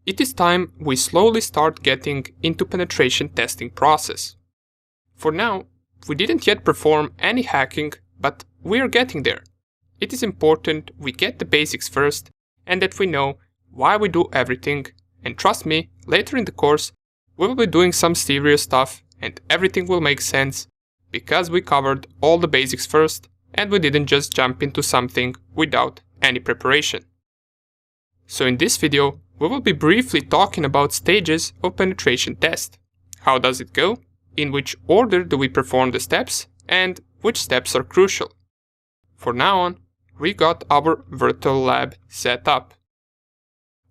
it is time we slowly start getting into penetration testing process. For now, we didn't yet perform any hacking, but we are getting there. It is important we get the basics first and that we know why we do everything, and trust me, later in the course we will be doing some serious stuff and everything will make sense because we covered all the basics first and we didn't just jump into something without any preparation. So in this video, we will be briefly talking about stages of penetration test. How does it go? In which order do we perform the steps? And which steps are crucial? For now on, we got our virtual lab set up.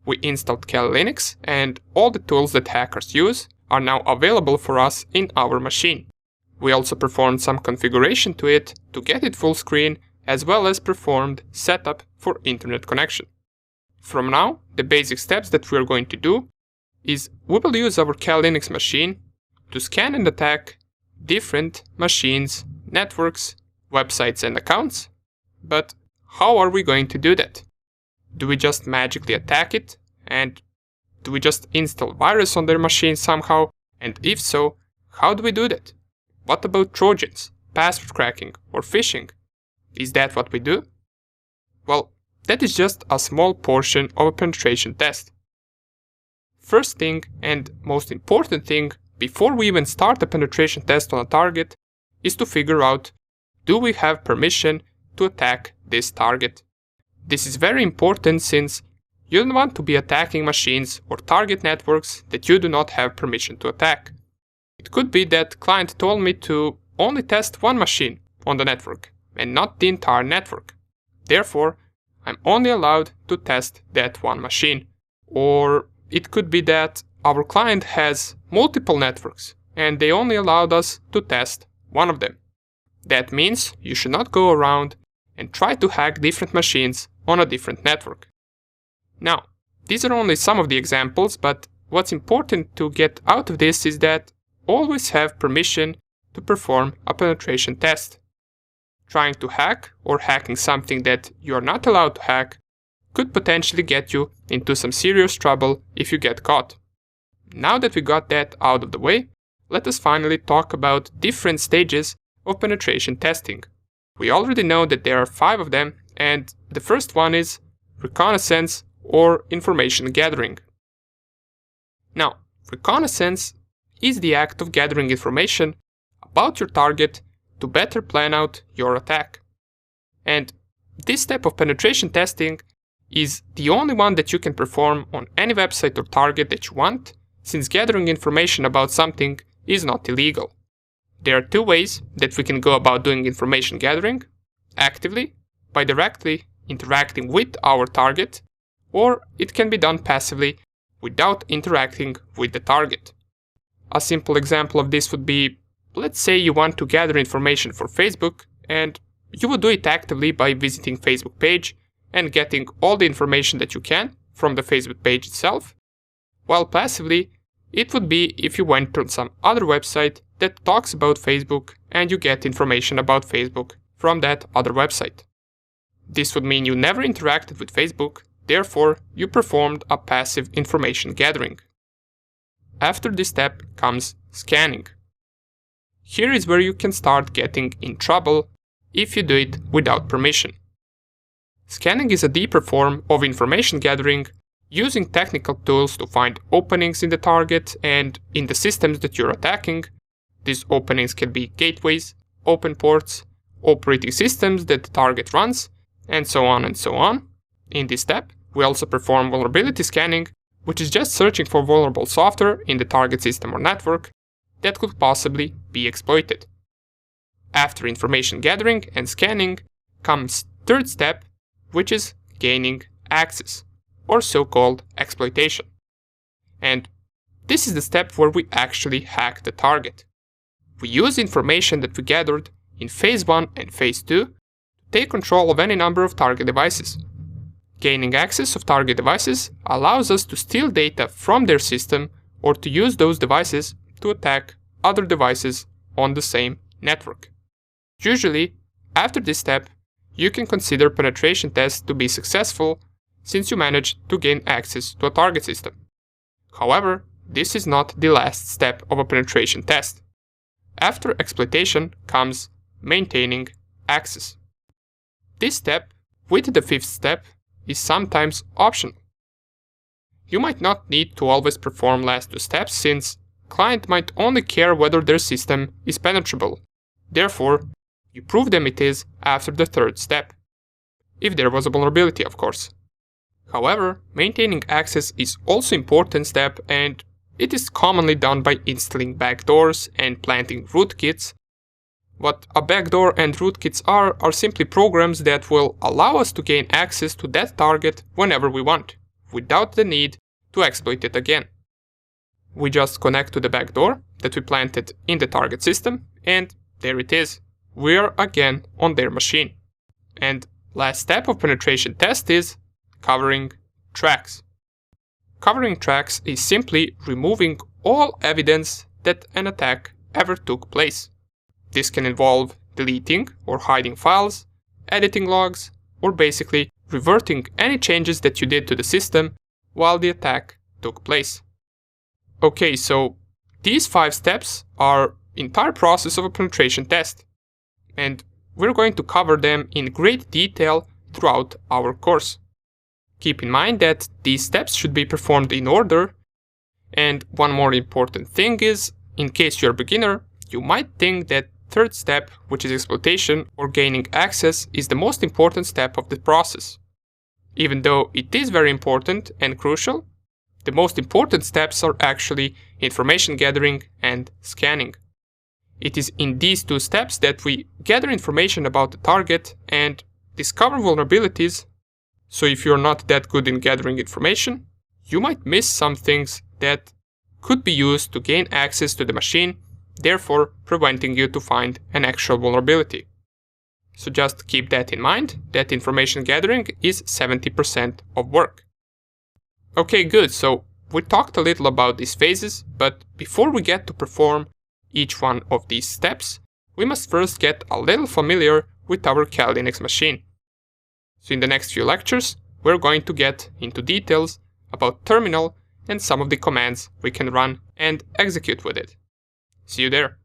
We installed Kali Linux and all the tools that hackers use are now available for us in our machine. We also performed some configuration to it to get it full screen, as well as performed setup for internet connection. From now, the basic steps that we are going to do is we will use our Kali Linux machine to scan and attack different machines, networks, websites and accounts. But how are we going to do that? Do we just magically attack it? And do we just install virus on their machine somehow? And if so, how do we do that? What about Trojans, password cracking or phishing? Is that what we do? Well, that is just a small portion of a penetration test. First thing and most important thing before we even start a penetration test on a target is to figure out, do we have permission to attack this target? This is very important since you don't want to be attacking machines or target networks that you do not have permission to attack. It could be that client told me to only test one machine on the network and not the entire network. Therefore, I'm only allowed to test that one machine. Or it could be that our client has multiple networks and they only allowed us to test one of them. That means you should not go around and try to hack different machines on a different network. Now, these are only some of the examples, but what's important to get out of this is that always have permission to perform a penetration test. Trying to hack or hacking something that you are not allowed to hack could potentially get you into some serious trouble if you get caught. Now that we got that out of the way, let us finally talk about different stages of penetration testing. We already know that there are 5 of them, and the first one is reconnaissance or information gathering. Now, reconnaissance is the act of gathering information about your target to better plan out your attack. And this step of penetration testing is the only one that you can perform on any website or target that you want, since gathering information about something is not illegal. There are 2 ways that we can go about doing information gathering: actively, by directly interacting with our target, or it can be done passively without interacting with the target. A simple example of this would be, let's say you want to gather information for Facebook, and you would do it actively by visiting Facebook page and getting all the information that you can from the Facebook page itself, while passively it would be if you went to some other website that talks about Facebook and you get information about Facebook from that other website. This would mean you never interacted with Facebook, therefore you performed a passive information gathering. After this step comes scanning. Here is where you can start getting in trouble if you do it without permission. Scanning is a deeper form of information gathering using technical tools to find openings in the target and in the systems that you're attacking. These openings can be gateways, open ports, operating systems that the target runs, and so on and so on. In this step, we also perform vulnerability scanning, which is just searching for vulnerable software in the target system or network that could possibly be exploited. After information gathering and scanning comes third step, which is gaining access, or so-called exploitation. And this is the step where we actually hack the target. We use information that we gathered in phase 1 and phase 2 to take control of any number of target devices. Gaining access of target devices allows us to steal data from their system or to use those devices to attack other devices on the same network. Usually, after this step, you can consider penetration tests to be successful since you managed to gain access to a target system. However, this is not the last step of a penetration test. After exploitation comes maintaining access. This step, with the fifth step, is sometimes optional. You might not need to always perform last two steps since client might only care whether their system is penetrable. Therefore, you prove them it is after the third step. If there was a vulnerability, of course. However, maintaining access is also an important step and it is commonly done by installing backdoors and planting rootkits. What a backdoor and rootkits are simply programs that will allow us to gain access to that target whenever we want, without the need to exploit it again. We just connect to the backdoor that we planted in the target system, and there it is. We're again on their machine. And last step of penetration test is covering tracks. Covering tracks is simply removing all evidence that an attack ever took place. This can involve deleting or hiding files, editing logs, or basically reverting any changes that you did to the system while the attack took place. Okay, so these 5 steps are the entire process of a penetration test, and we're going to cover them in great detail throughout our course. Keep in mind that these steps should be performed in order, and one more important thing is, in case you're a beginner, you might think that third step, which is exploitation or gaining access, is the most important step of the process. Even though it is very important and crucial, the most important steps are actually information gathering and scanning. It is in these 2 steps that we gather information about the target and discover vulnerabilities. So if you're not that good in gathering information, you might miss some things that could be used to gain access to the machine, therefore preventing you to find an actual vulnerability. So just keep that in mind, that information gathering is 70% of work. Okay, good, so we talked a little about these phases, but before we get to perform each one of these steps, we must first get a little familiar with our Kali Linux machine. So in the next few lectures, we're going to get into details about terminal and some of the commands we can run and execute with it. See you there.